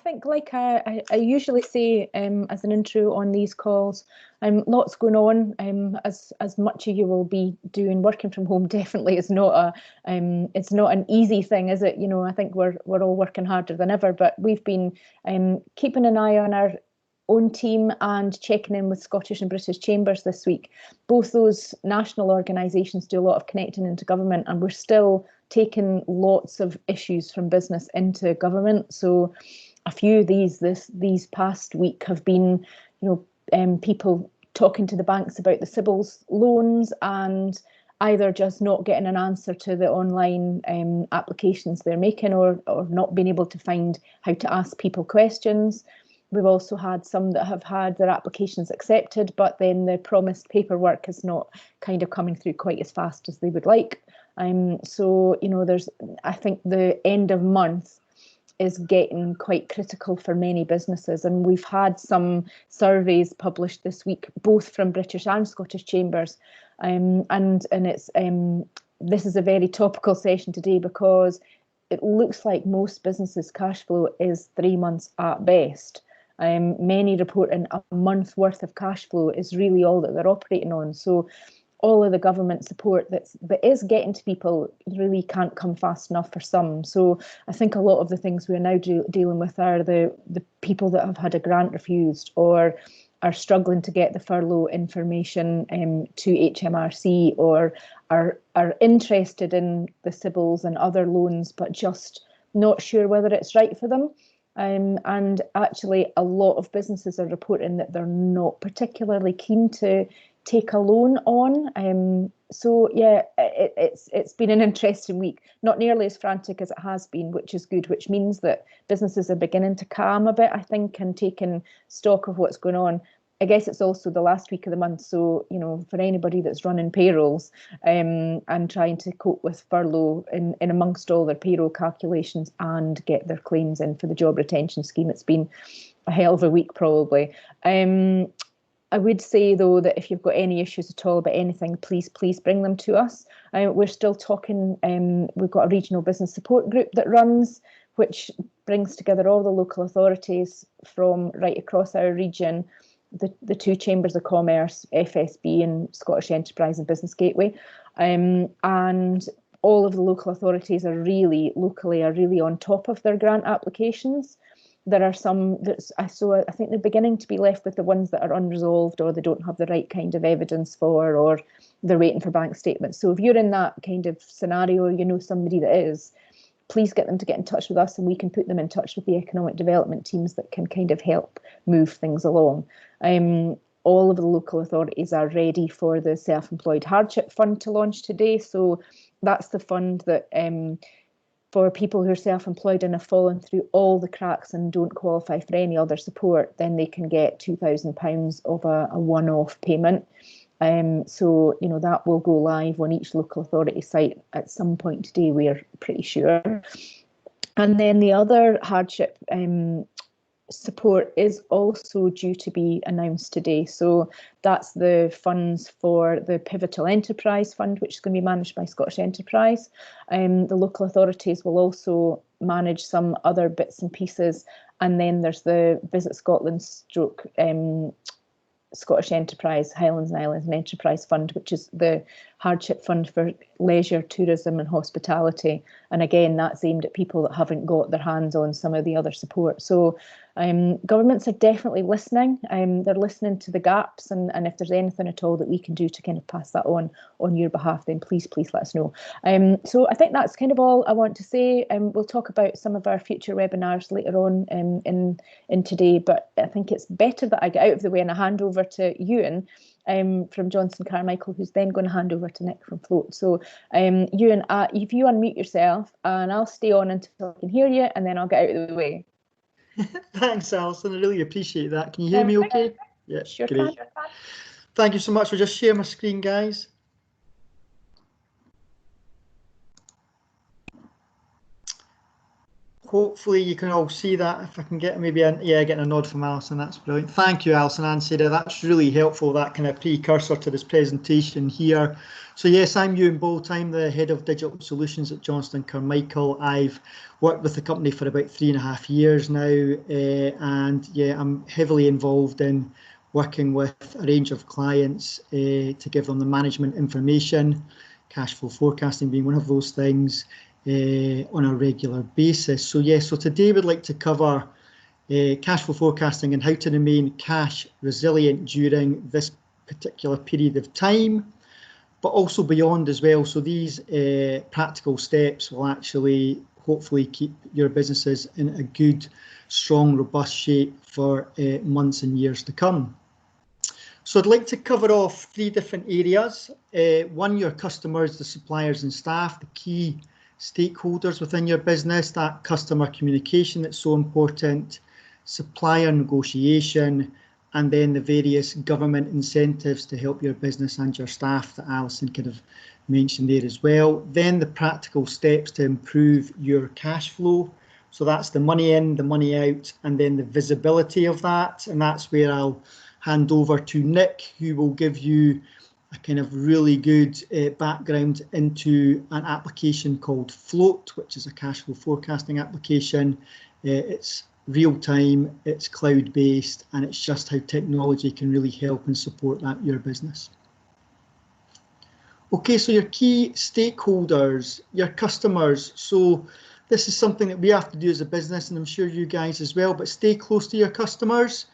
think, like I usually say as an intro on these calls, lots going on. As much of you will be doing working from home, definitely is not it's not an easy thing, is it? You know, I think we're all working harder than ever, but we've been keeping an eye on our own team and checking in with Scottish and British Chambers this week. Both those national organisations do a lot of connecting into government, and we're still taking lots of issues from business into government. So a few of these past week have been, people talking to the banks about the Sybil's loans and either just not getting an answer to the online applications they're making, or not being able to find how to ask people questions. We've also had some that have had their applications accepted, but then the promised paperwork is not kind of coming through quite as fast as they would like. So, I think the end of month is getting quite critical for many businesses, and we've had some surveys published this week, both from British and Scottish Chambers, and it's this is a very topical session today because it looks like most businesses' cash flow is 3 months at best. Many reporting a month worth of cash flow is really all that they're operating on. So all of the government support that is getting to people really can't come fast enough for some. So I think a lot of the things we're now dealing with are the people that have had a grant refused or are struggling to get the furlough information to HMRC, or are interested in the Sybil's and other loans but just not sure whether it's right for them. And actually a lot of businesses are reporting that they're not particularly keen to take a loan on. So yeah, it's been an interesting week, not nearly as frantic as it has been, which is good, which means that businesses are beginning to calm a bit, I think, and taking stock of what's going on. I guess it's also the last week of the month, so for anybody that's running payrolls and trying to cope with furlough in amongst all their payroll calculations and get their claims in for the job retention scheme, it's been a hell of a week probably. I would say, though, that if you've got any issues at all about anything, please bring them to us. We're still talking, we've got a regional business support group that runs, which brings together all the local authorities from right across our region, the two chambers of commerce, FSB and Scottish Enterprise and Business Gateway. And all of the local authorities are really on top of their grant applications. There are some that I think they're beginning to be left with the ones that are unresolved, or they don't have the right kind of evidence for, or they're waiting for bank statements. So if you're in that kind of scenario, somebody that is, please get them to get in touch with us, and we can put them in touch with the economic development teams that can kind of help move things along. All of the local authorities are ready for the Self-Employed Hardship Fund to launch today. So that's the fund that for people who are self-employed and have fallen through all the cracks and don't qualify for any other support, then they can get £2,000 of a one-off payment. So that will go live on each local authority site at some point today, we're pretty sure. And then the other hardship support is also due to be announced today. So that's the funds for the Pivotal Enterprise Fund, which is going to be managed by Scottish Enterprise. The local authorities will also manage some other bits and pieces. And then there's the Visit Scotland stroke Scottish Enterprise, Highlands and Islands and Enterprise Fund, which is the hardship fund for leisure, tourism and hospitality. And again, that's aimed at people that haven't got their hands on some of the other support. So governments are definitely listening. They're listening to the gaps, and if there's anything at all that we can do to kind of pass that on your behalf, then please let us know. So I think that's kind of all I want to say. We'll talk about some of our future webinars later on in today, but I think it's better that I get out of the way and I hand over to Ewan from Johnston Carmichael, who's then going to hand over to Nick from Float. So Ewan, if you unmute yourself, and I'll stay on until I can hear you, and then I'll get out of the way. Thanks, Alison. I really appreciate that. Can you hear me okay? Yeah, sure great. Can. Thank you so much. We'll just share my screen, guys. hopefully you can all see that. If I can get maybe getting a nod from Alison, that's brilliant. Thank you, Alison and Sarah. That's really helpful, that kind of precursor to this presentation here. So yes, I'm Ewan Bolt. I'm the Head of Digital Solutions at Johnston Carmichael. I've worked with the company for about 3.5 years now, and yeah, I'm heavily involved in working with a range of clients to give them the management information, cash flow forecasting being one of those things, on a regular basis. So yes, so today we'd like to cover cash flow forecasting and how to remain cash resilient during this particular period of time, but also beyond as well. So these practical steps will actually hopefully keep your businesses in a good, strong, robust shape for months and years to come. So I'd like to cover off 3 different areas. One, your customers, the suppliers and staff, the key stakeholders within your business, that customer communication that's so important, supplier negotiation, and then the various government incentives to help your business and your staff that Alison kind of mentioned there as well. Then the practical steps to improve your cash flow. So that's the money in, the money out, and then the visibility of that. And that's where I'll hand over to Nick, who will give you a kind of really good background into an application called Float, which is a cash flow forecasting application. It's real time, it's cloud based, and it's just how technology can really help and support that your business. Okay, so your key stakeholders, your customers. So this is something that we have to do as a business, and I'm sure you guys as well, but stay close to your customers.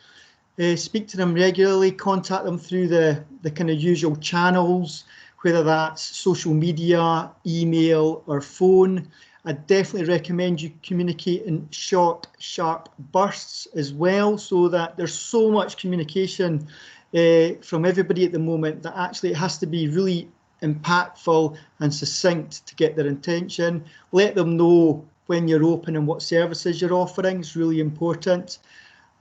Speak to them regularly, contact them through the kind of usual channels, whether that's social media, email, or phone. I definitely recommend you communicate in short, sharp bursts as well, so that there's so much communication from everybody at the moment that actually it has to be really impactful and succinct to get their attention. Let them know when you're open and what services you're offering. It's really important.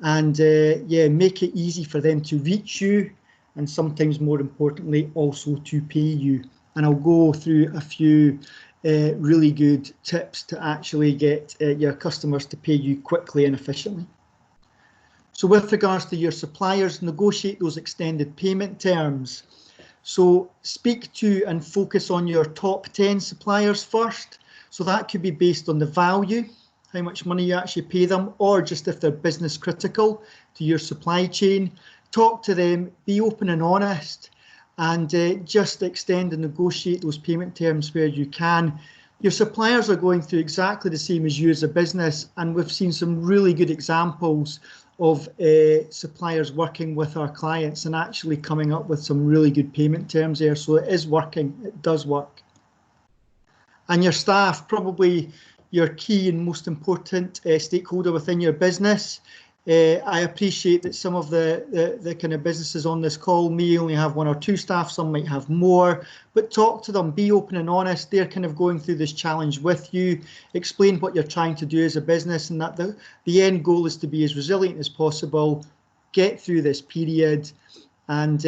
And yeah, make it easy for them to reach you, and sometimes more importantly also to pay you. And I'll go through a few really good tips to actually get your customers to pay you quickly and efficiently. So with regards to your suppliers, negotiate those extended payment terms. So speak to and focus on your top 10 suppliers first. So that could be based on the value, how much money you actually pay them, or just if they're business critical to your supply chain. Talk to them, be open and honest, and just extend and negotiate those payment terms where you can. Your suppliers are going through exactly the same as you as a business, and we've seen some really good examples of suppliers working with our clients and actually coming up with some really good payment terms there. So it is working, it does work. And your staff, probably your key and most important stakeholder within your business. I appreciate that some of the kind of businesses on this call may only have 1 or 2 staff, some might have more, but talk to them, be open and honest. They're kind of going through this challenge with you. Explain what you're trying to do as a business, and that the end goal is to be as resilient as possible, get through this period, and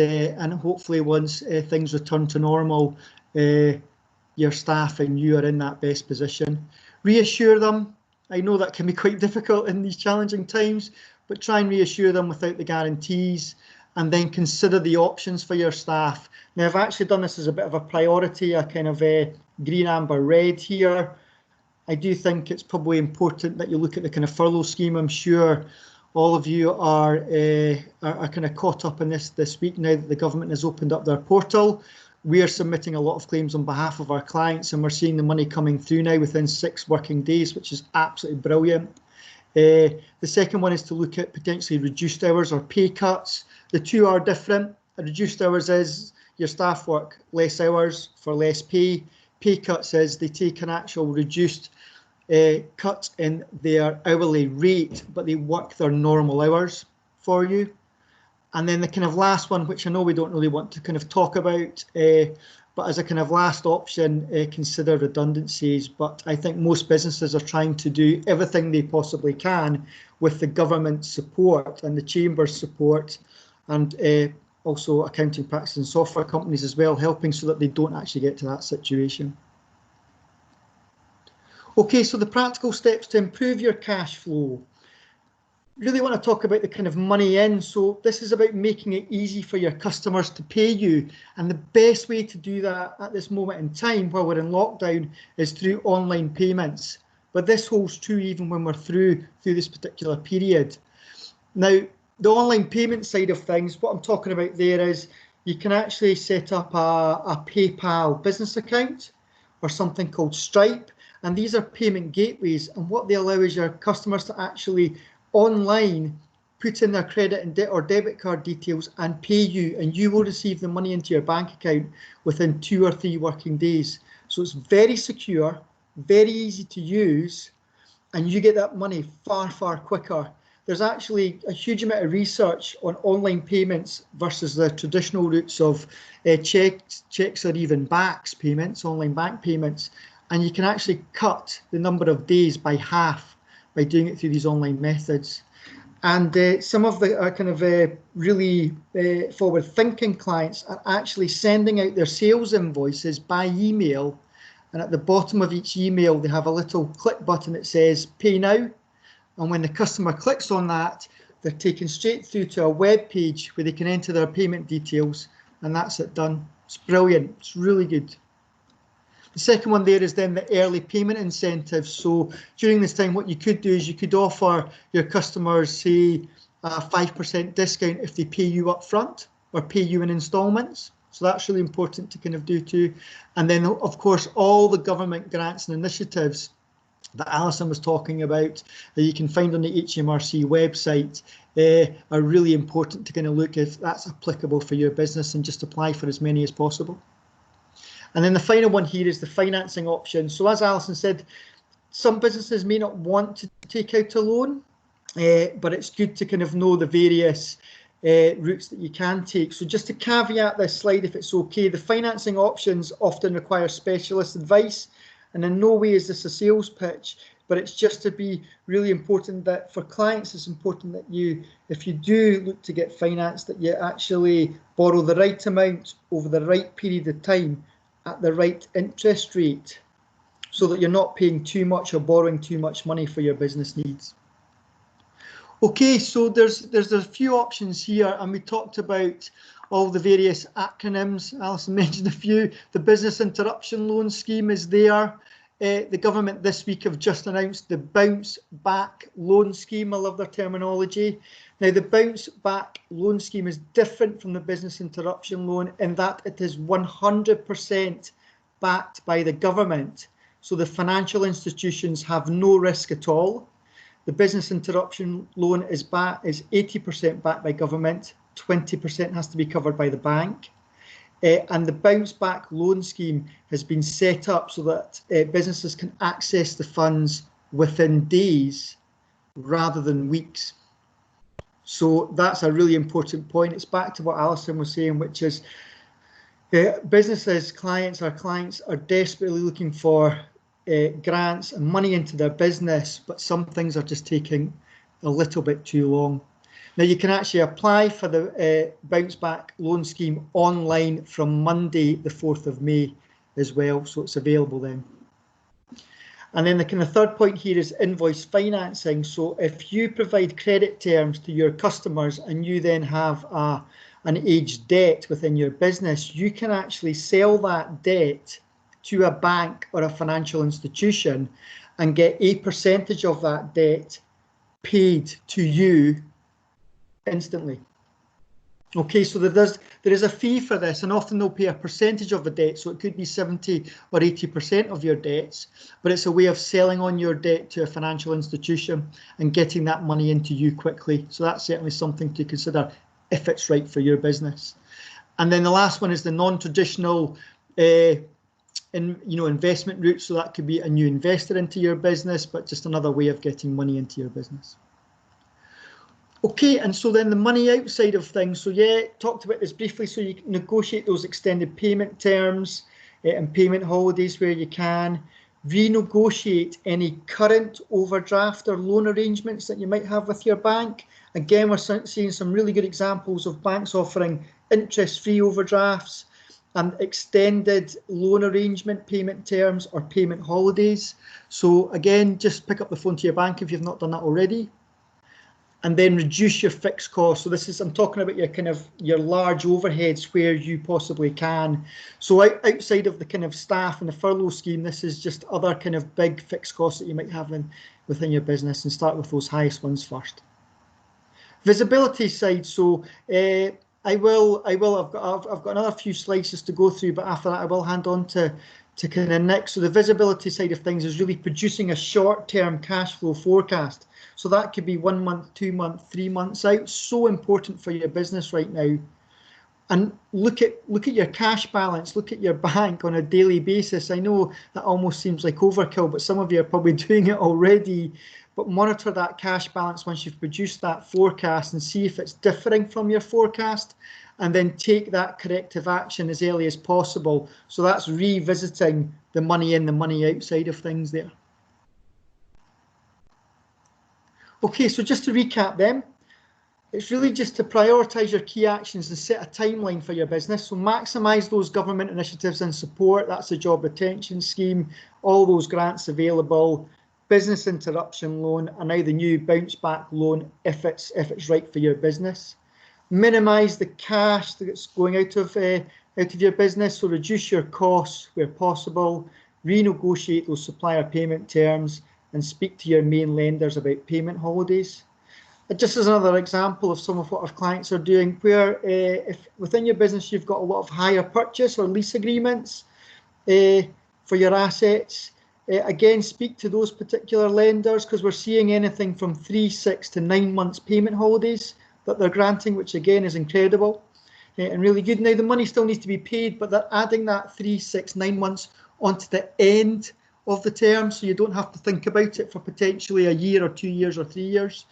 hopefully once things return to normal, your staff and you are in that best position. Reassure them. I know that can be quite difficult in these challenging times, but try and reassure them without the guarantees, and then consider the options for your staff. Now, I've actually done this as a bit of a priority, a kind of green, amber, red here. I do think it's probably important that you look at the kind of furlough scheme. I'm sure all of you are kind of caught up in this week now that the government has opened up their portal. We are submitting a lot of claims on behalf of our clients, and we're seeing the money coming through now within 6 working days, which is absolutely brilliant. The second one is to look at potentially reduced hours or pay cuts. The two are different. Reduced hours is your staff work less hours for less pay. Pay cuts is they take an actual reduced cut in their hourly rate, but they work their normal hours for you. And then the kind of last one, which I know we don't really want to kind of talk about, but as a kind of last option, consider redundancies. But I think most businesses are trying to do everything they possibly can with the government support and the chamber's support, and also accounting practices and software companies as well, helping so that they don't actually get to that situation. Okay, so the practical steps to improve your cash flow. Really want to talk about the kind of money in. So this is about making it easy for your customers to pay you. And the best way to do that at this moment in time while we're in lockdown is through online payments. But this holds true even when we're through this particular period. Now, the online payment side of things, what I'm talking about there is you can actually set up a PayPal business account or something called Stripe. And these are payment gateways. And what they allow is your customers to actually online put in their credit and or debit card details and pay you, and you will receive the money into your bank account within 2 or 3 working days. So it's very secure, very easy to use, and you get that money far, far quicker. There's actually a huge amount of research on online payments versus the traditional routes of checks or even BACS payments, online bank payments, and you can actually cut the number of days by half by doing it through these online methods. And some of the kind of really forward-thinking clients are actually sending out their sales invoices by email, and at the bottom of each email they have a little click button that says pay now, and when the customer clicks on that, they're taken straight through to a web page where they can enter their payment details, and that's it done. It's brilliant, it's really good. The second one there is then the early payment incentives. So during this time, what you could do is you could offer your customers, say, a 5% discount if they pay you up front or pay you in installments. So that's really important to kind of do too. And then, of course, all the government grants and initiatives that Alison was talking about that you can find on the HMRC website are really important to kind of look if that's applicable for your business and just apply for as many as possible. And then the final one here is the financing option. So as Alison said, some businesses may not want to take out a loan, but it's good to kind of know the various routes that you can take. So just to caveat this slide, if it's okay, the financing options often require specialist advice, and in no way is this a sales pitch, but it's just to be really important that for clients, it's important that you, if you do look to get finance, that you actually borrow the right amount over the right period of time at the right interest rate, so that you're not paying too much or borrowing too much money for your business needs. Okay, so there's a few options here, and we talked about all the various acronyms. Alison mentioned a few. The business interruption loan scheme is there. The government this week have just announced the bounce back loan scheme. I love their terminology. Now, the bounce back loan scheme is different from the business interruption loan in that it is 100% backed by the government. So the financial institutions have no risk at all. The business interruption loan is 80% backed by government, 20% has to be covered by the bank. And the bounce back loan scheme has been set up so that businesses can access the funds within days rather than weeks. So that's a really important point. It's back to what Alison was saying, which is businesses, our clients are desperately looking for grants and money into their business, but some things are just taking a little bit too long. Now, you can actually apply for the bounce back loan scheme online from Monday, the 4th of May as well, so it's available then. And then the kind of third point here is invoice financing. So if you provide credit terms to your customers and you then have an aged debt within your business, you can actually sell that debt to a bank or a financial institution and get a percentage of that debt paid to you instantly. Okay, so there is a fee for this, and often they'll pay a percentage of the debt, so it could be 70 or 80% of your debts, but it's a way of selling on your debt to a financial institution and getting that money into you quickly. So that's certainly something to consider if it's right for your business. And then the last one is the non-traditional investment route. So that could be a new investor into your business, but just another way of getting money into your business. Okay, and so then the money outside of things. So yeah, talked about this briefly. So you can negotiate those extended payment terms and payment holidays where you can. Renegotiate any current overdraft or loan arrangements that you might have with your bank. Again, we're seeing some really good examples of banks offering interest-free overdrafts. and extended loan arrangement payment terms or payment holidays. So again, just pick up the phone to your bank if you've not done that already. And then reduce your fixed costs. So this is, I'm talking about your large overheads where you possibly can. So outside of the kind of staff and the furlough scheme, this is just other kind of big fixed costs that you might have within your business, and start with those highest ones first. Visibility side. So I've got another few slides just to go through, but after that I will hand on to kind of Nick. So the visibility side of things is really producing a short-term cash flow forecast. So that could be 1 month, 2 months, 3 months out. So important for your business right now. And look at your cash balance, look at your bank on a daily basis. I know that almost seems like overkill, but some of you are probably doing it already. But monitor that cash balance once you've produced that forecast and see if it's differing from your forecast, and then take that corrective action as early as possible. So that's revisiting the money in, the money outside of things there. Okay, so just to recap then, it's really just to prioritise your key actions and set a timeline for your business. So maximise those government initiatives and support. That's the job retention scheme, all those grants available, business interruption loan, and now the new bounce back loan if it's right for your business. Minimise the cash that's going out of your business. So reduce your costs where possible, renegotiate those supplier payment terms, and speak to your main lenders about payment holidays. Just as another example of some of what our clients are doing, where if within your business you've got a lot of hire purchase or lease agreements for your assets, again, speak to those particular lenders, because we're seeing anything from 3, 6 to 9 months payment holidays that they're granting, which again is incredible and really good. Now the money still needs to be paid, but they're adding that 3, 6, 9 months onto the end of the term, so you don't have to think about it for potentially a year or 2 years or 3 years,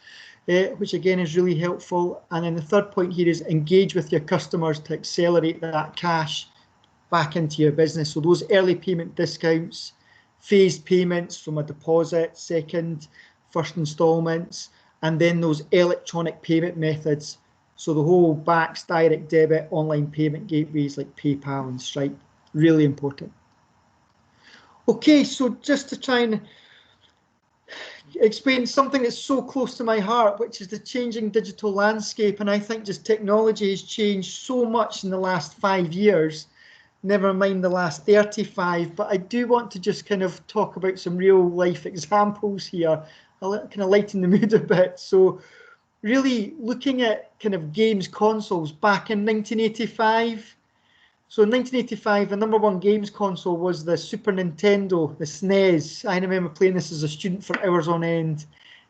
which again is really helpful. And then the third point here is engage with your customers to accelerate that cash back into your business. So those early payment discounts, phased payments from a deposit, second, first instalments, and then those electronic payment methods. So the whole BACS, direct debit, online payment gateways like PayPal and Stripe, really important. Okay, so just to try and explain something that's so close to my heart, which is the changing digital landscape. And I think just technology has changed so much in the last 5 years, never mind the last 35. But I do want to just kind of talk about some real life examples here. I'll kind of lighten the mood a bit. So really looking at kind of games consoles back in 1985. So in 1985, the #1 games console was the Super Nintendo, the SNES. I remember playing this as a student for hours on end.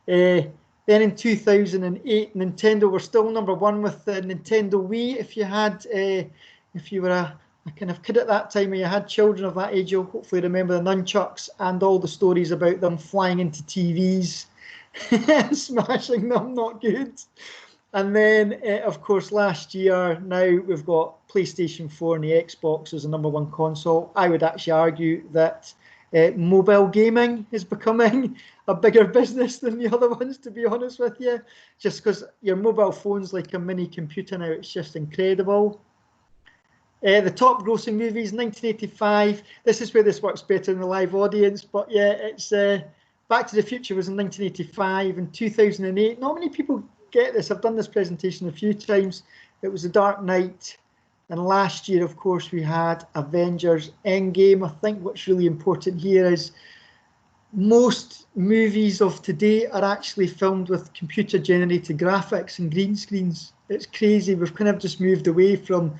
Then in 2008, Nintendo were still #1 with the Nintendo Wii. If you were a kind of kid at that time, or you had children of that age, you'll hopefully remember the nunchucks and all the stories about them flying into TVs and smashing them, not good. And then, of course, last year, now we've got PlayStation 4 and the Xbox as the #1 console. I would actually argue that mobile gaming is becoming a bigger business than the other ones, to be honest with you, just because your mobile phone's like a mini computer now. It's just incredible. The top grossing movies, 1985. This is where this works better in the live audience, but yeah, it's Back to the Future was in 1985 and 2008. Not many people get this. I've done this presentation a few times. It was The Dark Knight. And last year, of course, we had Avengers Endgame. I think what's really important here is most movies of today are actually filmed with computer generated graphics and green screens. It's crazy. We've kind of just moved away from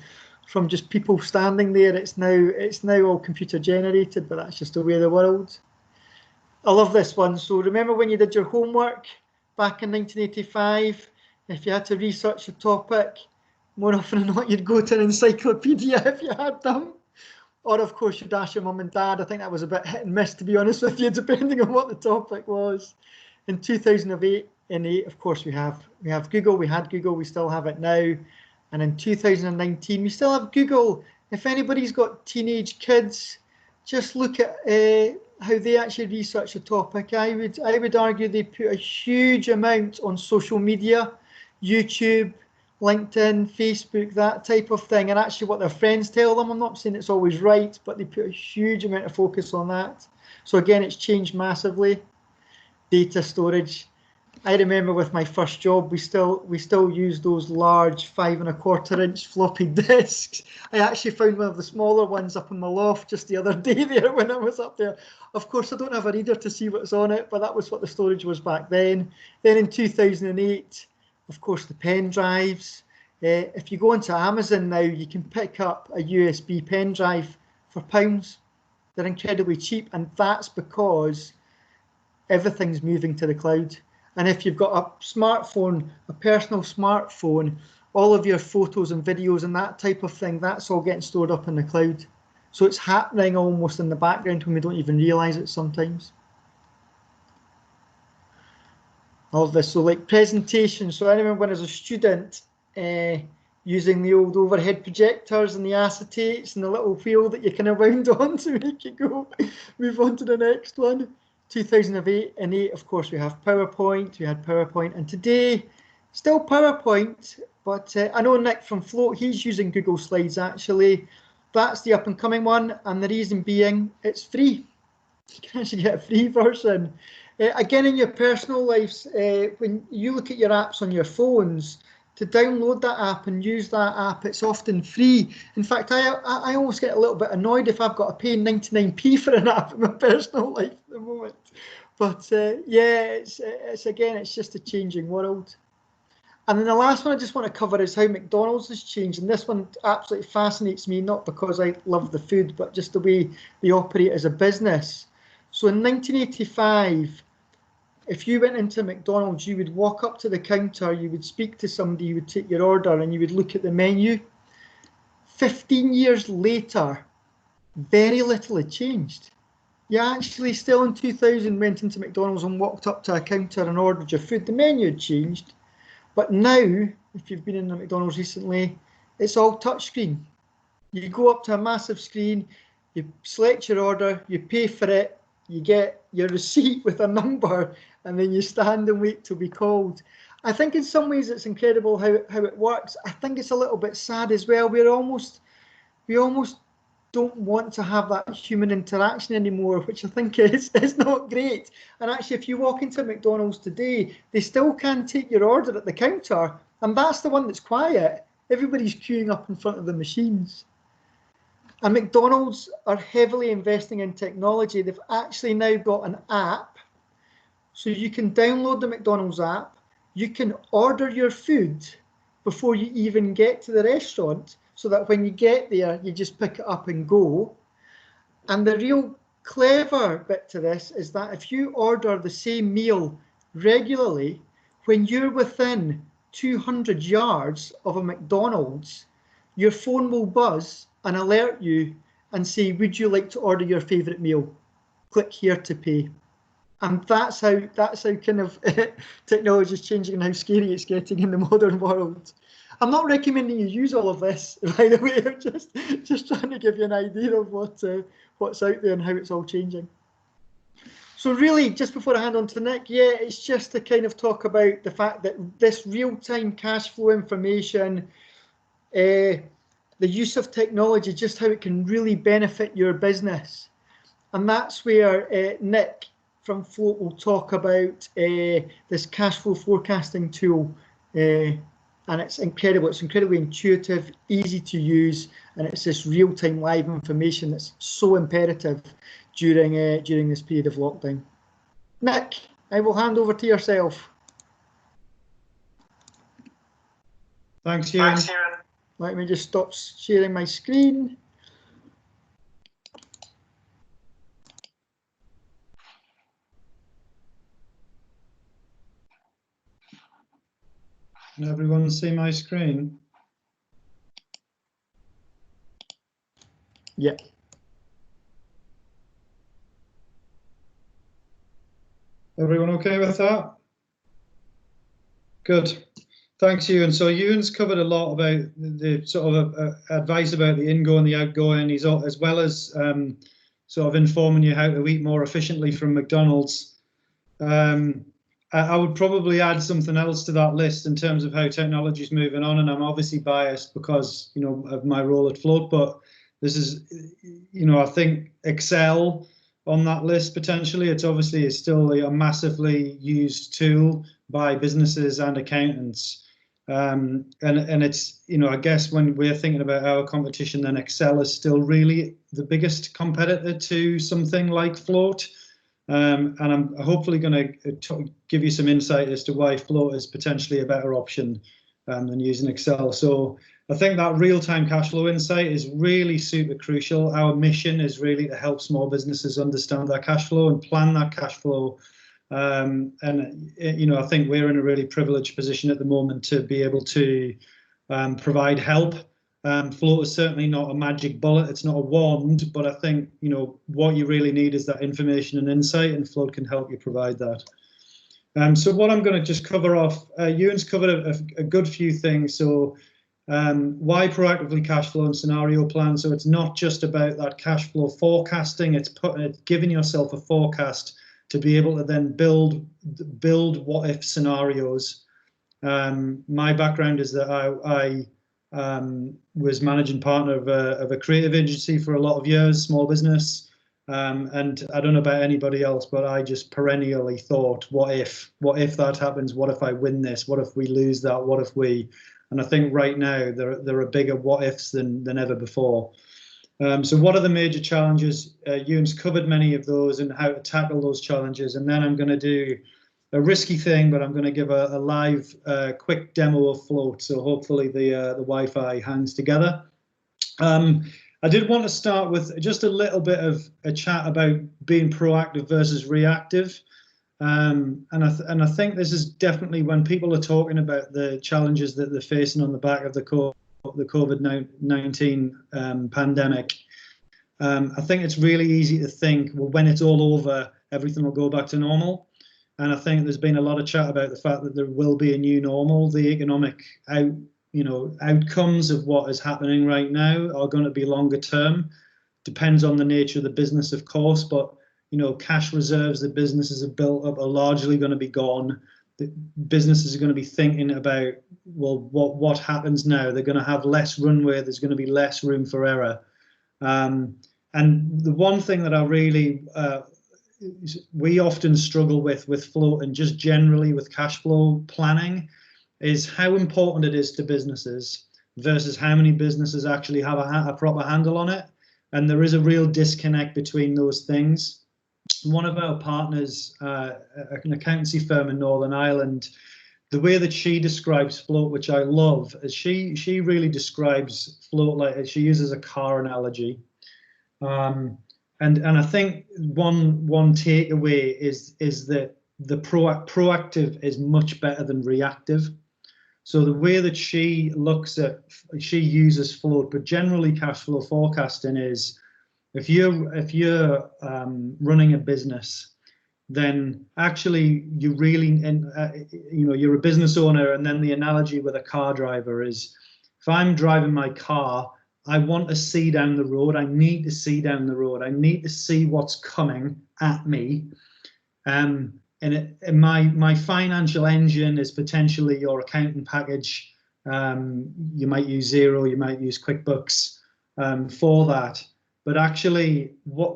just people standing there. It's now all computer generated, but that's just the way of the world. I love this one. So remember when you did your homework back in 1985, if you had to research a topic, more often than not, you'd go to an encyclopedia if you had them. Or, of course, you'd ask your mum and dad. I think that was a bit hit and miss, to be honest with you, depending on what the topic was. In 2008, of course, we have Google. We had Google. We still have it now. And in 2019, we still have Google. If anybody's got teenage kids, just look at how they actually research a topic. I would argue they put a huge amount on social media, YouTube, LinkedIn, Facebook, that type of thing, and actually what their friends tell them. I'm not saying it's always right, but they put a huge amount of focus on that. So again, it's changed massively. Data storage. I remember with my first job, we still use those large 5 1/4 inch floppy disks. I actually found one of the smaller ones up in my loft just the other day there when I was up there. Of course, I don't have a reader to see what's on it, but that was what the storage was back then. Then in 2008, of course, the pen drives. If you go onto Amazon now, you can pick up a USB pen drive for £. They're incredibly cheap, and that's because everything's moving to the cloud. And if you've got a smartphone, a personal smartphone, all of your photos and videos and that type of thing, that's all getting stored up in the cloud. So it's happening almost in the background when we don't even realize it sometimes. All of this, so like presentations. So I remember when I was a student, using the old overhead projectors and the acetates and the little wheel that you kind of wound on to make you go, move on to the next one. 2008 and 8, of course, we have PowerPoint. We had PowerPoint, and today, still PowerPoint, but I know Nick from Float, he's using Google Slides actually. That's the up and coming one, and the reason being, it's free. You can actually get a free version. Again, in your personal lives, when you look at your apps on your phones, to download that app and use that app, it's often free. In fact, I always get a little bit annoyed if I've got to pay 99p for an app in my personal life at the moment. But yeah, it's just a changing world. And then the last one I just want to cover is how McDonald's has changed. And this one absolutely fascinates me, not because I love the food, but just the way they operate as a business. So in 1985, if you went into McDonald's, you would walk up to the counter, you would speak to somebody, you would take your order, and you would look at the menu. 15 years later, very little had changed. You actually still in 2000 went into McDonald's and walked up to a counter and ordered your food. The menu had changed. But now, if you've been in the McDonald's recently, it's all touchscreen. You go up to a massive screen, you select your order, you pay for it, you get your receipt with a number, and then you stand and wait to be called. I think in some ways it's incredible how it works. I think it's a little bit sad as well. We almost don't want to have that human interaction anymore, which I think is not great. And actually, if you walk into McDonald's today, they still can take your order at the counter, and that's the one that's quiet. Everybody's queuing up in front of the machines. And McDonald's are heavily investing in technology. They've actually now got an app. So you can download the McDonald's app. You can order your food before you even get to the restaurant, so that when you get there, you just pick it up and go. And the real clever bit to this is that if you order the same meal regularly, when you're within 200 yards of a McDonald's, your phone will buzz and alert you and say, would you like to order your favourite meal? Click here to pay. And that's how kind of technology is changing and how scary it's getting in the modern world. I'm not recommending you use all of this, by the way. I'm just trying to give you an idea of what's out there and how it's all changing. So really, just before I hand on to Nick, yeah, it's just to kind of talk about the fact that this real-time cash flow information, the use of technology, just how it can really benefit your business. And that's where Nick from Float will talk about this cash flow forecasting tool. And it's incredible. It's incredibly intuitive, easy to use, and it's this real-time live information that's so imperative during this period of lockdown. Nick, I will hand over to yourself. Thanks, Ewan. Let me just stop sharing my screen. Can everyone see my screen? Yeah. Everyone okay with that? Good. Thanks, Ewan. So Ewan's covered a lot about the sort of advice about the ingoing and the outgoing, as well as sort of informing you how to eat more efficiently from McDonald's. I would probably add something else to that list in terms of how technology is moving on, and I'm obviously biased because, you know, of my role at Float, but this is, you know, I think Excel on that list potentially. It's obviously is still a massively used tool by businesses and accountants, and it's, you know, I guess when we're thinking about our competition, then Excel is still really the biggest competitor to something like Float. And I'm hopefully going to give you some insight as to why Float is potentially a better option than using Excel. So I think that real-time cash flow insight is really super crucial. Our mission is really to help small businesses understand their cash flow and plan that cash flow. And, you know, I think we're in a really privileged position at the moment to be able to provide help. Float is certainly not a magic bullet, it's not a wand, but I think, you know, what you really need is that information and insight, and Float can help you provide that. So what I'm going to just cover off, Ewan's covered a good few things. So why proactively cash flow and scenario plan? So it's not just about that cash flow forecasting, it's giving yourself a forecast to be able to then build what if scenarios. My background is that I was managing partner of a creative agency for a lot of years, small business, and I don't know about anybody else, but I just perennially thought, what if that happens? What if I win this? What if we lose that? What if we? And I think right now there are bigger what ifs than ever before. So what are the major challenges? Ewan's covered many of those and how to tackle those challenges, and then I'm going to do a risky thing, but I'm going to give a live quick demo of Float, so hopefully the Wi-Fi hangs together. I did want to start with just a little bit of a chat about being proactive versus reactive, and I think this is definitely when people are talking about the challenges that they're facing on the back of the COVID-19 pandemic. I think it's really easy to think, well, when it's all over, everything will go back to normal. And I think there's been a lot of chat about the fact that there will be a new normal. The economic outcomes of what is happening right now are going to be longer term. Depends on the nature of the business, of course, but, you know, cash reserves that businesses have built up are largely going to be gone. The businesses are going to be thinking about, well, what happens now? They're going to have less runway. There's going to be less room for error. And the one thing that I really we often struggle with Float and just generally with cash flow planning is how important it is to businesses versus how many businesses actually have a proper handle on it. And there is a real disconnect between those things. One of our partners, an accountancy firm in Northern Ireland, the way that she describes Float, which I love, is she really describes Float like she uses a car analogy. And I think one takeaway is that the proactive is much better than reactive. So the way that she uses Float, but generally cash flow forecasting is, if you're running a business, then actually you really, you're a business owner, and then the analogy with a car driver is, if I'm driving my car, I want to see down the road. I need to see down the road. I need to see what's coming at me. And my financial engine is potentially your accounting package. You might use Xero, you might use QuickBooks for that. But actually,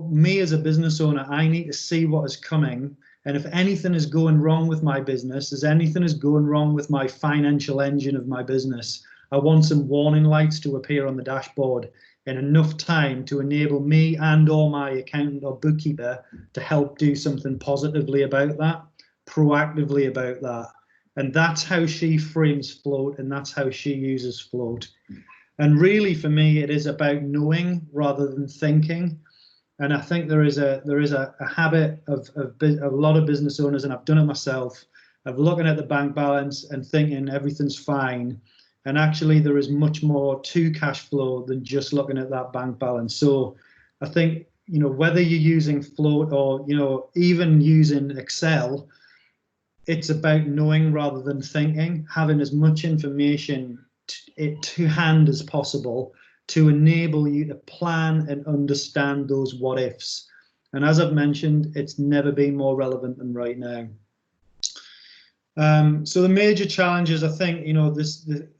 me as a business owner, I need to see what is coming. And if anything is going wrong with my business, as anything is going wrong with my financial engine of my business, I want some warning lights to appear on the dashboard in enough time to enable me and or my accountant or bookkeeper to help do something positively about that, proactively about that. And that's how she frames Float, and that's how she uses Float. And really, for me, it is about knowing rather than thinking. And I think there is a habit of a lot of business owners, and I've done it myself, of looking at the bank balance and thinking everything's fine. And actually, there is much more to cash flow than just looking at that bank balance. So I think, whether you're using Float or, even using Excel, it's about knowing rather than thinking, having as much information to hand as possible to enable you to plan and understand those what ifs. And as I've mentioned, it's never been more relevant than right now. So the major challenges, I think,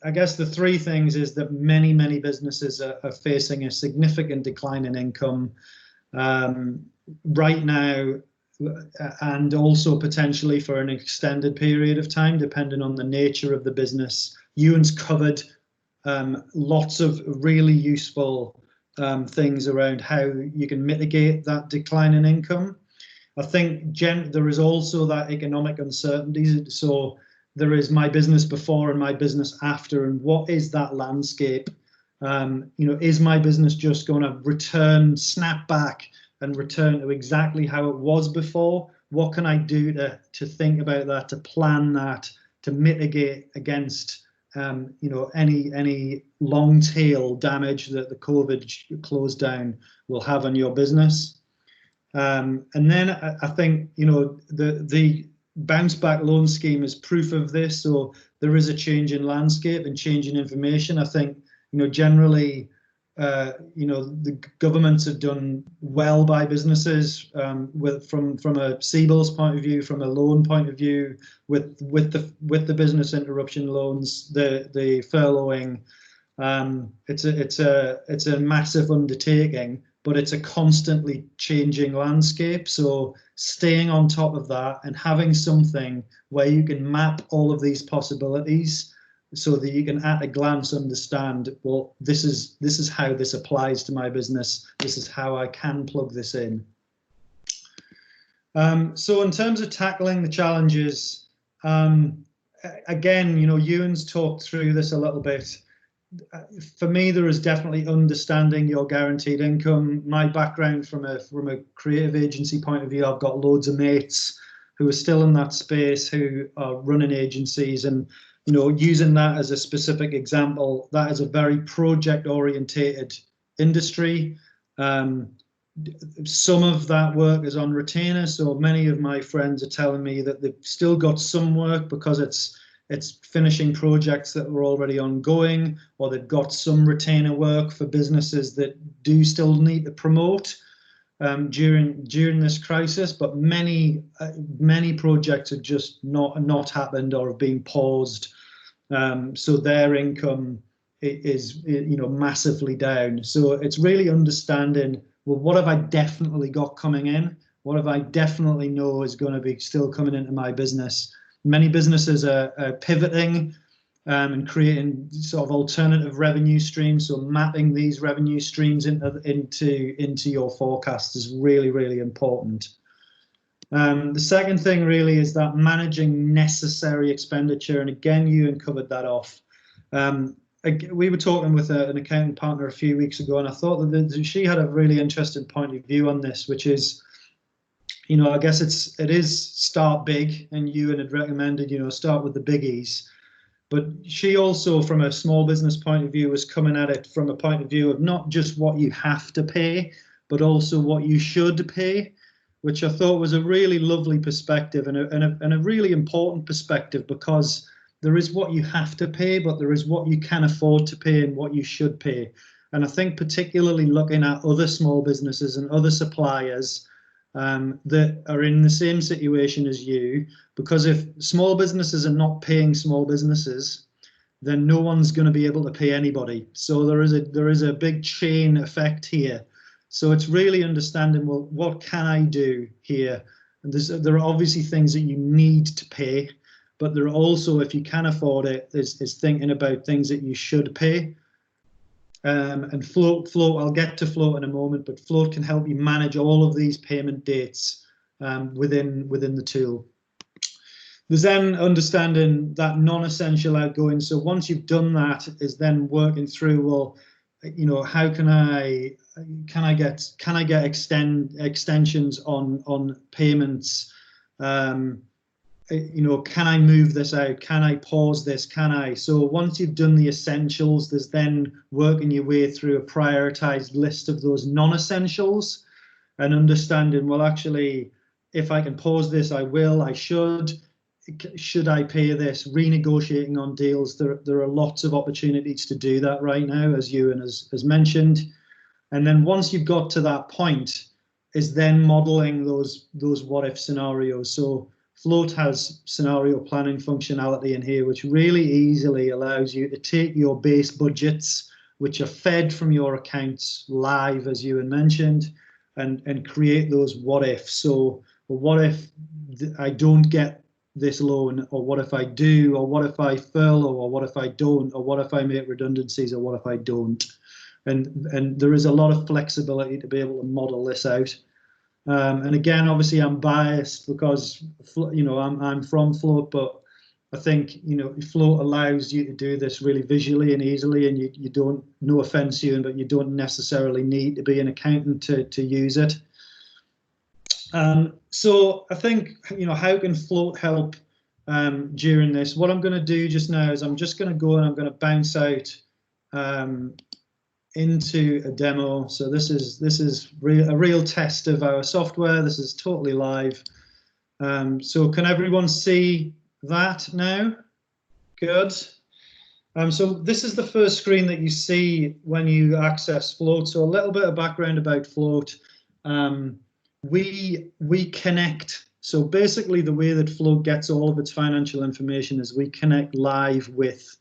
I guess the three things is that many businesses are facing a significant decline in income right now, and also potentially for an extended period of time, depending on the nature of the business. Ewan's covered lots of really useful things around how you can mitigate that decline in income. I think there is also that economic uncertainty. So there is my business before and my business after, and what is that landscape? Is my business just going to snap back and return to exactly how it was before? What can I do to think about that, to plan that, to mitigate against any long tail damage that the COVID close down will have on your business? And then I think, the bounce back loan scheme is proof of this. So there is a change in landscape and change in information. I think, generally, the governments have done well by businesses from a CBILS point of view, from a loan point of view, with the business interruption loans, the furloughing. It's a massive undertaking, but it's a constantly changing landscape. So staying on top of that and having something where you can map all of these possibilities so that you can at a glance understand, well, this is how this applies to my business. This is how I can plug this in. So in terms of tackling the challenges, again, Ewan's talked through this a little bit. For me, there is definitely understanding your guaranteed income. My background from a creative agency point of view, I've got loads of mates who are still in that space, who are running agencies, and using that as a specific example, that is a very project orientated industry. Some of that work is on retainer, so many of my friends are telling me that they've still got some work because it's finishing projects that were already ongoing, or they've got some retainer work for businesses that do still need to promote during this crisis. But many projects have just not happened or have been paused, so their income is massively down. So it's really understanding, well, what have I definitely got coming in? What have I definitely know is going to be still coming into my business? Many businesses are pivoting and creating sort of alternative revenue streams. So mapping these revenue streams into your forecast is really, really important. The second thing really is that managing necessary expenditure. And again, Ewan covered that off. We were talking with an accounting partner a few weeks ago, and I thought that she had a really interesting point of view on this, which is, I guess it is start big, and Ewan had recommended, start with the biggies. But she also, from a small business point of view, was coming at it from a point of view of not just what you have to pay, but also what you should pay, which I thought was a really lovely perspective and a really important perspective, because there is what you have to pay, but there is what you can afford to pay and what you should pay. And I think particularly looking at other small businesses and other suppliers that are in the same situation as you, because if small businesses are not paying small businesses, then no one's going to be able to pay anybody. So there is a big chain effect here. So it's really understanding, well, what can I do here? And there are obviously things that you need to pay, but there are also, if you can afford it, is thinking about things that you should pay. And Float, I'll get to Float in a moment, but Float can help you manage all of these payment dates within the tool. There's then understanding that non-essential outgoings. So once you've done that, is then working through, well, how can I get extensions on payments? Can I move this out? Can I pause this? So once you've done the essentials, there's then working your way through a prioritized list of those non-essentials and understanding, well, actually, if I can pause this, I will, I should. Should I pay this? Renegotiating on deals. There are lots of opportunities to do that right now, as Ewan has mentioned. And then once you've got to that point, is then modeling those what if scenarios. So Float has scenario planning functionality in here, which really easily allows you to take your base budgets, which are fed from your accounts live, as Ewan mentioned, and create those what ifs. So, well, what if I don't get this loan, or what if I do, or what if I furlough, or what if I don't, or what if I make redundancies, or what if I don't? And there is a lot of flexibility to be able to model this out. And again, obviously, I'm biased because, you know, I'm from Float, but I think, you know, Float allows you to do this really visually and easily, and you don't, no offense, Ewan, but you don't necessarily need to be an accountant to use it. So I think, you know, how can Float help during this? What I'm going to do just now is I'm just going to go and I'm going to bounce out into a demo. So this is a real test of our software. This is totally live. So can everyone see that now? Good. So this is the first screen that you see when you access Float. So a little bit of background about Float. We connect. So basically the way that Float gets all of its financial information is we connect live with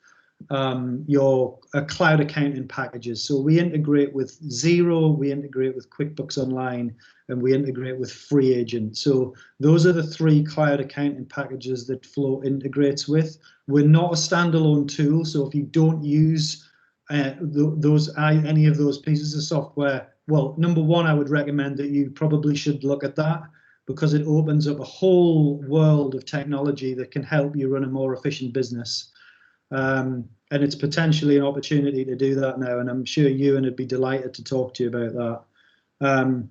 your cloud accounting packages. So we integrate with Xero, we integrate with QuickBooks Online, and we integrate with FreeAgent. So those are the three cloud accounting packages that Float integrates with. We're not a standalone tool, so if you don't use any of those pieces of software, well, number one, I would recommend that you probably should look at that, because it opens up a whole world of technology that can help you run a more efficient business. And it's potentially an opportunity to do that now, and I'm sure Ewan would be delighted to talk to you about that.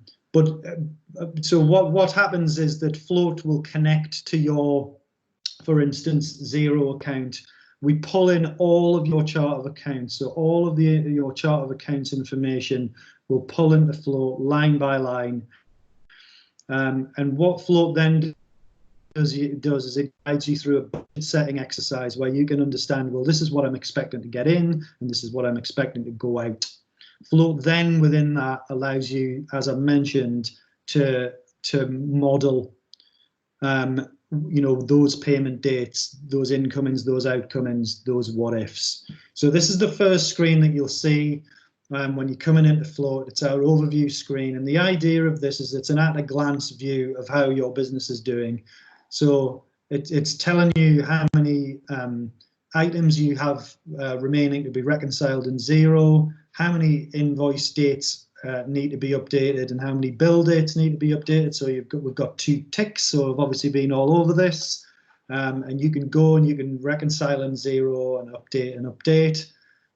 So what happens is that Float will connect to your, for instance, Xero account. We pull in all of your chart of accounts, so all of your chart of accounts information will pull into Float line by line. And what Float then does is it guides you through a budget setting exercise where you can understand, well, this is what I'm expecting to get in, and this is what I'm expecting to go out. Float then within that allows you, as I mentioned, to model, you know, those payment dates, those incomings, those outgoings, those what ifs. So this is the first screen that you'll see when you're coming into Float. It's our overview screen, and the idea of this is it's an at-a-glance view of how your business is doing. So it's telling you how many items you have remaining to be reconciled in Xero, how many invoice dates need to be updated, and how many bill dates need to be updated. So we've got 2 ticks, so I've obviously been all over this. And you can go and you can reconcile in Xero and update.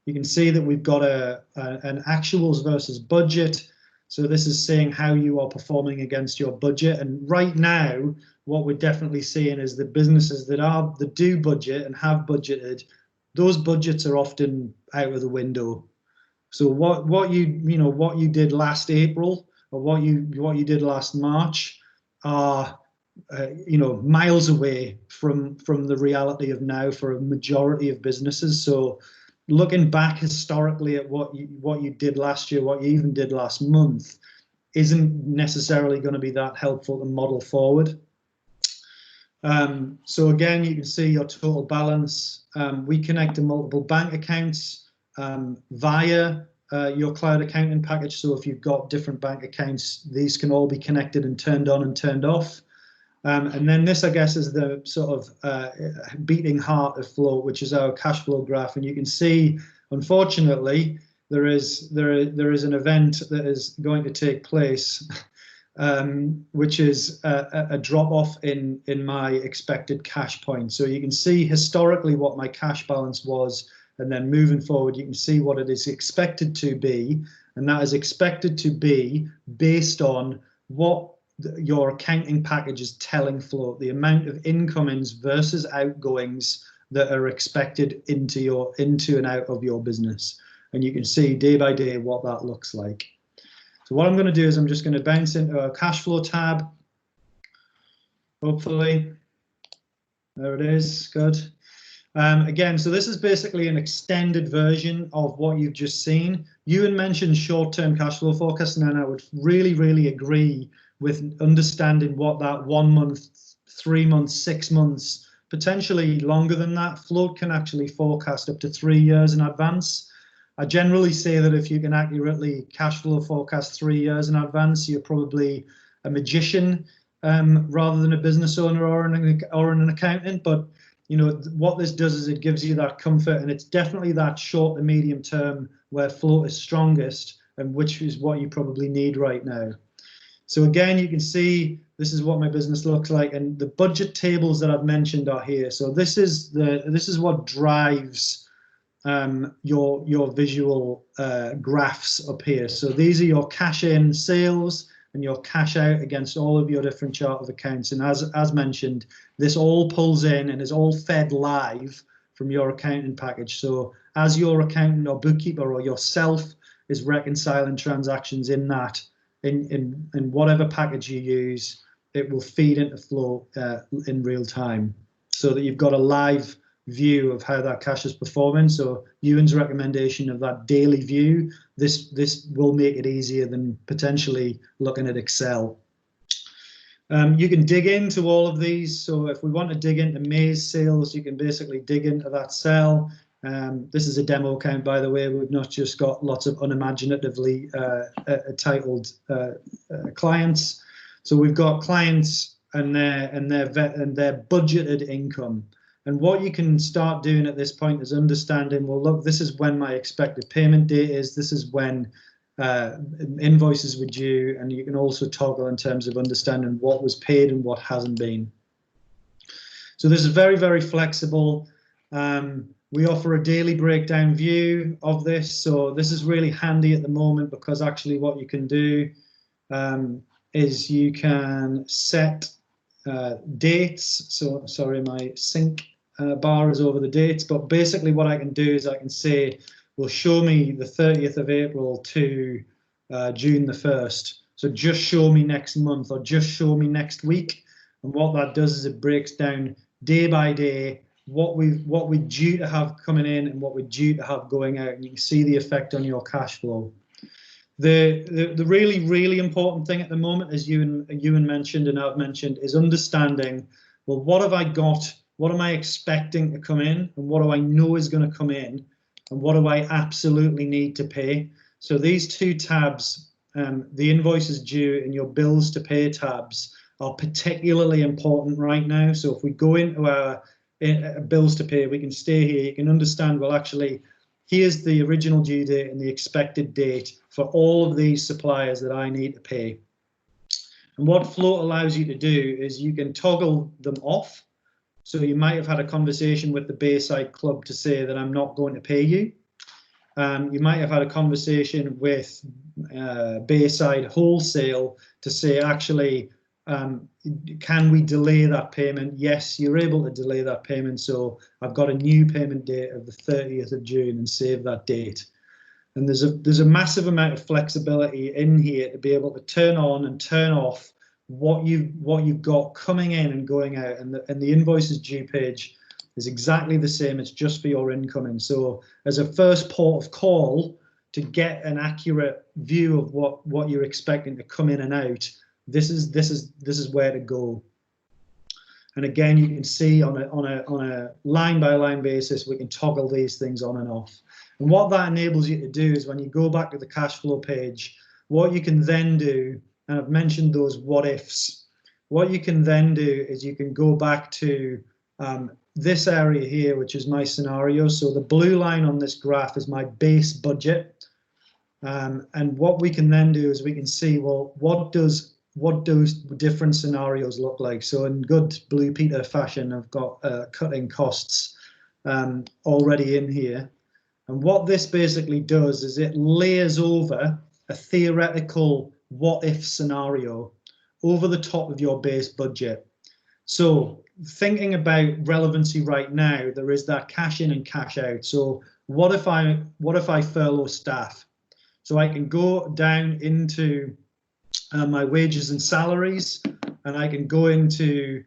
You can see that we've got an actuals versus budget. So this is saying how you are performing against your budget. And right now, what we're definitely seeing is the businesses that do budget and have budgeted, those budgets are often out of the window. So what you did last April or what you did last March are miles away from the reality of now for a majority of businesses. So looking back historically at what you did last year, what you even did last month, isn't necessarily going to be that helpful to model forward. So again, you can see your total balance. We connect to multiple bank accounts via your cloud accounting package. So if you've got different bank accounts, these can all be connected and turned on and turned off. And then this, I guess, is the sort of beating heart of Float, which is our cash flow graph. And you can see, unfortunately, there is an event that is going to take place, which is a drop off in my expected cash point. So you can see historically what my cash balance was, and then moving forward, you can see what it is expected to be, and that is expected to be based on what your accounting package is telling Float, the amount of incomings versus outgoings that are expected into and out of your business. And you can see day by day what that looks like. So what I'm going to do is I'm just going to bounce into our cash flow tab. Hopefully, there it is, good. Again, so this is basically an extended version of what you've just seen. Ewan mentioned short-term cash flow forecasting, and I would really, really agree with understanding what that 1 month 3 months, 6 months, potentially longer than that. Float can actually forecast up to 3 years in advance. I generally say that if you can accurately cash flow forecast 3 years in advance, you're probably a magician rather than a business owner or an accountant. But you know what this does is it gives you that comfort, and it's definitely that short to medium term where float is strongest, and which is what you probably need right now. So again, you can see this is what my business looks like, and the budget tables that I've mentioned are here. So this is what drives your visual graphs up here. So these are your cash in sales and your cash out against all of your different chart of accounts. And as mentioned, this all pulls in and is all fed live from your accounting package. So as your accountant or bookkeeper or yourself is reconciling transactions in that, in whatever package you use, it will feed into Float in real time, so that you've got a live view of how that cash is performing. So Ewan's recommendation of that daily view, this will make it easier than potentially looking at Excel. You can dig into all of these. So if we want to dig into May's sales, you can basically dig into that cell. This is a demo account, by the way. We've not just got lots of unimaginatively titled clients. So we've got clients and their budgeted income. And what you can start doing at this point is understanding, well, look, this is when my expected payment date is. This is when invoices were due. And you can also toggle in terms of understanding what was paid and what hasn't been. So this is very, very flexible. We offer a daily breakdown view of this. So this is really handy at the moment, because actually what you can do is you can set dates. So sorry, my sync bar is over the dates, but basically what I can do is I can say, well, show me the 30th of April to June the 1st. So just show me next month, or just show me next week. And what that does is it breaks down day by day what we're due to have coming in and what we're due to have going out, and you can see the effect on your cash flow. The really, really important thing at the moment, as Ewan mentioned and I've mentioned, is understanding, well, what have I got? What am I expecting to come in? And what do I know is going to come in? And what do I absolutely need to pay? So these two tabs, the invoices due and your bills to pay tabs, are particularly important right now. So if we go into our bills to pay, we can stay here. You can understand, well, actually, here's the original due date and the expected date for all of these suppliers that I need to pay. And what Float allows you to do is you can toggle them off. So you might have had a conversation with the Bayside Club to say that I'm not going to pay you. You might have had a conversation with Bayside Wholesale to say, actually, can we delay that payment? Yes, you're able to delay that payment. So I've got a new payment date of the 30th of June and save that date. And there's a massive amount of flexibility in here to be able to turn on and turn off what you've got coming in and going out. And the invoices due page is exactly the same. It's just for your incoming. So as a first port of call to get an accurate view of what you're expecting to come in and out, this is where to go. And again, you can see on a line by line basis, we can toggle these things on and off. And what that enables you to do is when you go back to the cash flow page, what you can then do, and I've mentioned those what ifs, what you can then do is you can go back to this area here, which is my scenario. So the blue line on this graph is my base budget. And what we can then do is we can see, well, what do different scenarios look like? So in good Blue Peter fashion, I've got cutting costs already in here. And what this basically does is it layers over a theoretical what if scenario over the top of your base budget. So thinking about relevancy right now, there is that cash in and cash out. So what if I furlough staff? So I can go down into my wages and salaries, and I can go into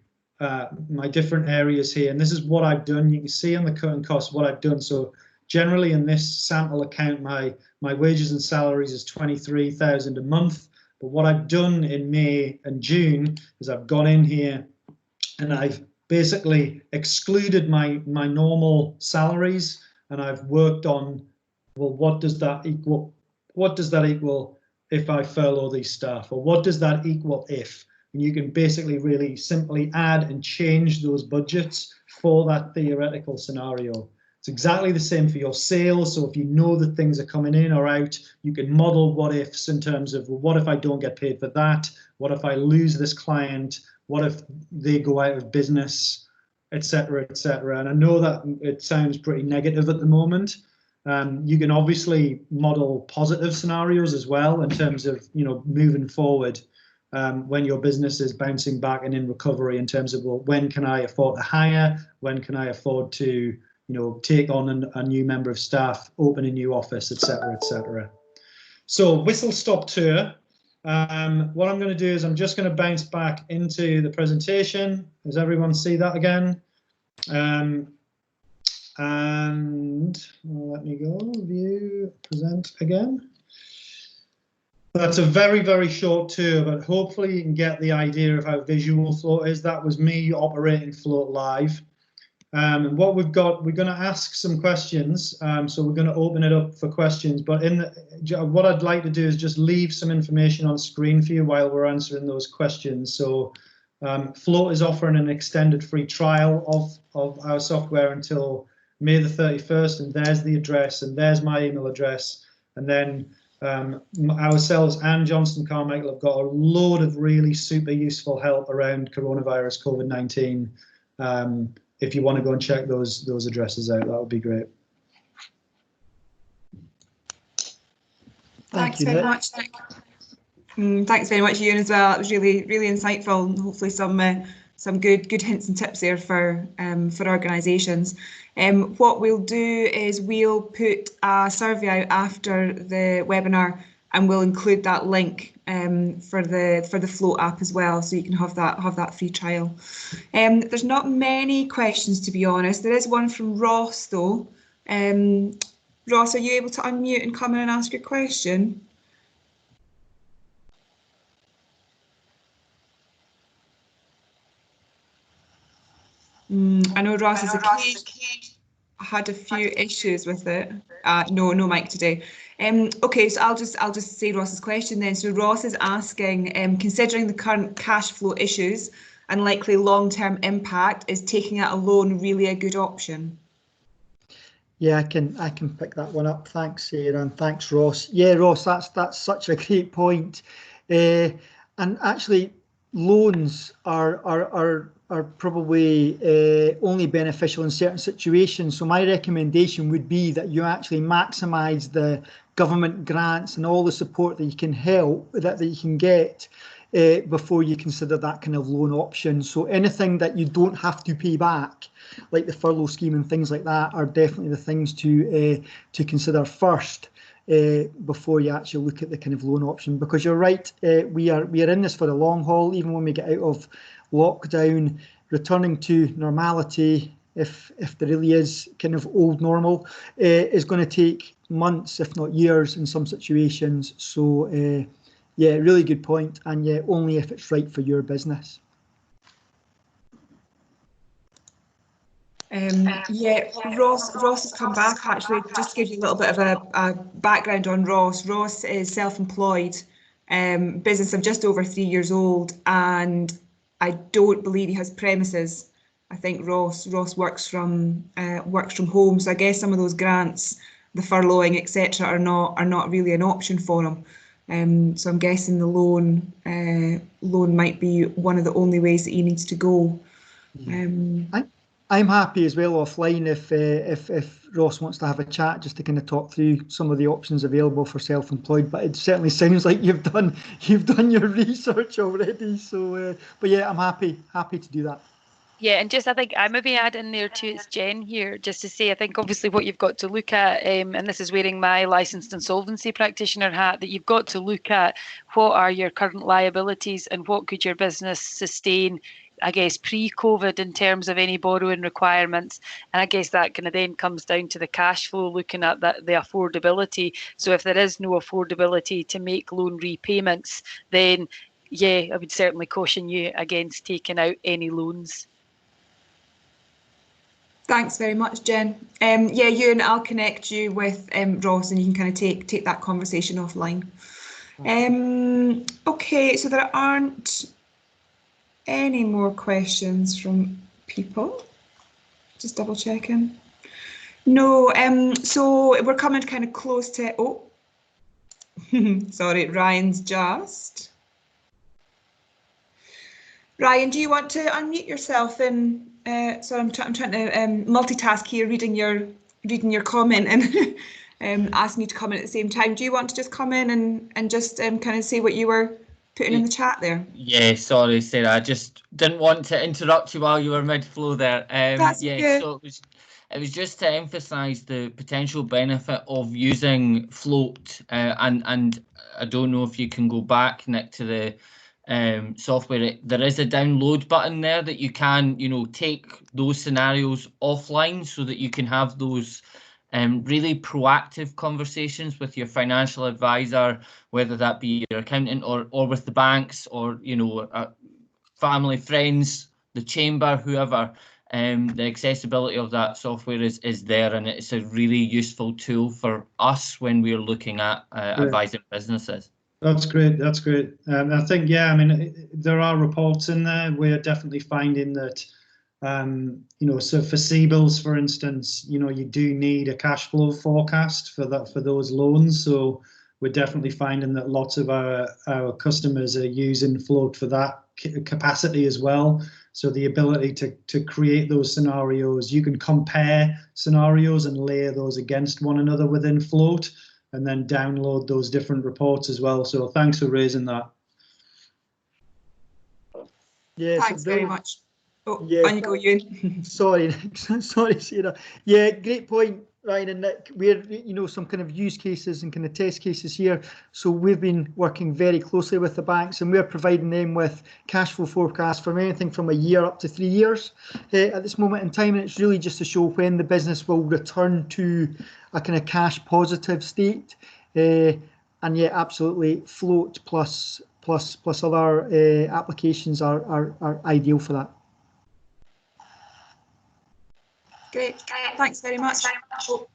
my different areas here. And this is what I've done. You can see on the cutting costs what I've done. So generally in this sample account, my wages and salaries is 23,000 a month. But what I've done in May and June is I've gone in here and I've basically excluded my normal salaries, and I've worked on, well, what does that equal? What does that equal if I furlough these staff, or what does that equal if? And you can basically really simply add and change those budgets for that theoretical scenario. It's exactly the same for your sales. So if you know that things are coming in or out, you can model what ifs in terms of, well, what if I don't get paid for that? What if I lose this client? What if they go out of business, etc., etc.? And I know that it sounds pretty negative at the moment. You can obviously model positive scenarios as well in terms of, you know, moving forward when your business is bouncing back and in recovery, in terms of, well, when can I afford to hire? When can I afford to, you know, take on a new member of staff, open a new office, etc., etc. So whistle stop tour. What I'm going to do is I'm just going to bounce back into the presentation. Does everyone see that again? And let me go, view, present again. That's a very, very short tour, but hopefully you can get the idea of how visual Float is. That was me operating Float live. And what we've got, we're going to ask some questions. So we're going to open it up for questions. But what I'd like to do is just leave some information on screen for you while we're answering those questions. So Float is offering an extended free trial of our software until May the 31st, and there's the address, and there's my email address. And then ourselves and Johnston Carmichael have got a load of really super useful help around coronavirus, COVID-19. If you want to go and check those addresses out, that would be great. Thanks very much, Nick. Thanks very much, Ewan, as well. It was really, really insightful, and hopefully some good hints and tips there for organisations. What we'll do is we'll put a survey out after the webinar, and we'll include that link for the Float app as well, so you can have that free trial. There's not many questions, to be honest. There is one from Ross though. Ross, are you able to unmute and come in and ask your question? I know Ross is had a few issues with it. No mic today. Okay, so I'll just say Ross's question then. So Ross is asking, considering the current cash flow issues and likely long-term impact, is taking out a loan really a good option? Yeah, I can pick that one up. Thanks, Sarah, and thanks, Ross. Yeah, Ross, that's such a great point. And actually, loans are probably only beneficial in certain situations. So my recommendation would be that you actually maximise the government grants and all the support that you can that you can get before you consider that kind of loan option. So anything that you don't have to pay back, like the furlough scheme and things like that, are definitely the things to consider first before you actually look at the kind of loan option. Because you're right, we are in this for the long haul. Even when we get out of lockdown, returning to normality, if there really is kind of old normal, is going to take months, if not years, in some situations. So yeah, really good point, and yeah, only if it's right for your business. Yeah, Ross has come back actually. Just to give you a little bit of a background on Ross. Ross is self-employed, business of just over 3 years old, and I don't believe he has premises. I think Ross works from home, so I guess some of those grants, the furloughing, etc., are not really an option for him. So I'm guessing the loan might be one of the only ways that he needs to go. I'm happy as well offline if Ross wants to have a chat just to kind of talk through some of the options available for self-employed. But it certainly sounds like you've done your research already. So, but yeah, I'm happy to do that. Yeah, and just I think I maybe add in there too, it's Jen here, just to say I think obviously what you've got to look at, and this is wearing my licensed insolvency practitioner hat, that you've got to look at what are your current liabilities and what could your business sustain, I guess, pre-COVID in terms of any borrowing requirements. And I guess that kind of then comes down to the cash flow, looking at the affordability. So if there is no affordability to make loan repayments, then yeah, I would certainly caution you against taking out any loans. Thanks very much, Jen. Yeah, Ewan, I'll connect you with Ross, and you can kind of take that conversation offline. Okay, so there aren't any more questions from people. Just double checking. No, so we're coming kind of close to, oh, sorry, Ryan's just. Ryan, do you want to unmute yourself? And sorry, I'm trying to multitask here, reading your comment and asking you to comment at the same time. Do you want to just come in and just kind of say what you were putting in the chat there? Yeah, sorry, Sarah. I just didn't want to interrupt you while you were mid-flow there. That's yeah, good. so it was just to emphasise the potential benefit of using Float, and I don't know if you can go back, Nick, to the software. There is a download button there that you can, take those scenarios offline so that you can have those really proactive conversations with your financial advisor, whether that be your accountant or with the banks or, family, friends, the chamber, whoever. The accessibility of that software is there, and it's a really useful tool for us when we're looking at advising businesses. That's great. That's great. I think, yeah, I mean, there are reports in there. We're definitely finding that, so for CBILS, for instance, you do need a cash flow forecast for those loans. So we're definitely finding that lots of our customers are using Float for that capacity as well. So the ability to create those scenarios, you can compare scenarios and layer those against one another within Float, and then download those different reports as well. So thanks for raising that. Yes, thanks very much. Oh, yeah, on you go, Ewan. Sorry, sorry, Sarah. Yeah, great point, Ryan and Nick. We're, some kind of use cases and kind of test cases here. So we've been working very closely with the banks, and we're providing them with cash flow forecasts from anything from a year up to 3 years at this moment in time. And it's really just to show when the business will return to a kind of cash positive state. And yeah, absolutely, Float plus other applications are ideal for that. Great, thanks very much. Oh,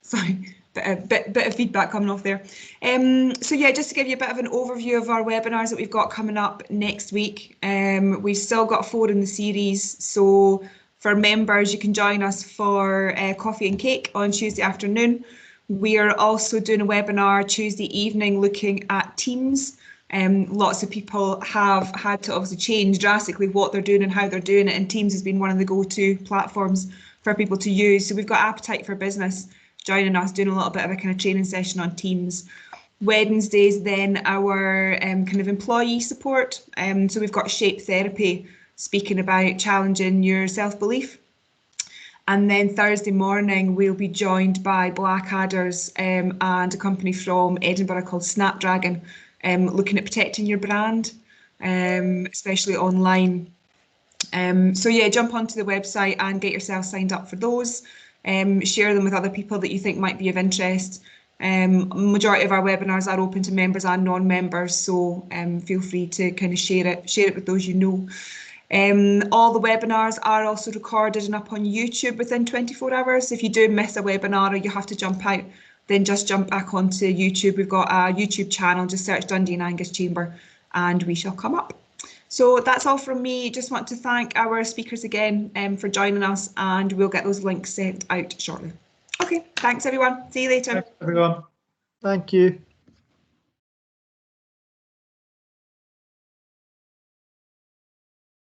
sorry, bit of feedback coming off there. So yeah, just to give you a bit of an overview of our webinars that we've got coming up next week. We've still got 4 in the series. So for members, you can join us for coffee and cake on Tuesday afternoon. We are also doing a webinar Tuesday evening looking at Teams. Lots of people have had to obviously change drastically what they're doing and how they're doing it, and Teams has been one of the go-to platforms for people to use. So we've got Appetite for Business joining us, doing a little bit of a kind of training session on Teams. Wednesdays then our kind of employee support. So we've got Shape Therapy speaking about challenging your self-belief. And then Thursday morning we'll be joined by Blackadders and a company from Edinburgh called Snapdragon, looking at protecting your brand, especially online. So yeah, jump onto the website and get yourself signed up for those. Share them with other people that you think might be of interest. Majority of our webinars are open to members and non-members, so feel free to kind of share it with those you know. All the webinars are also recorded and up on YouTube within 24 hours. If you do miss a webinar or you have to jump out, then just jump back onto YouTube. We've got a YouTube channel, just search Dundee and Angus Chamber and we shall come up. So that's all from me. Just want to thank our speakers again for joining us, and we'll get those links sent out shortly. Okay, thanks everyone. See you later. Thanks, everyone. Thank you.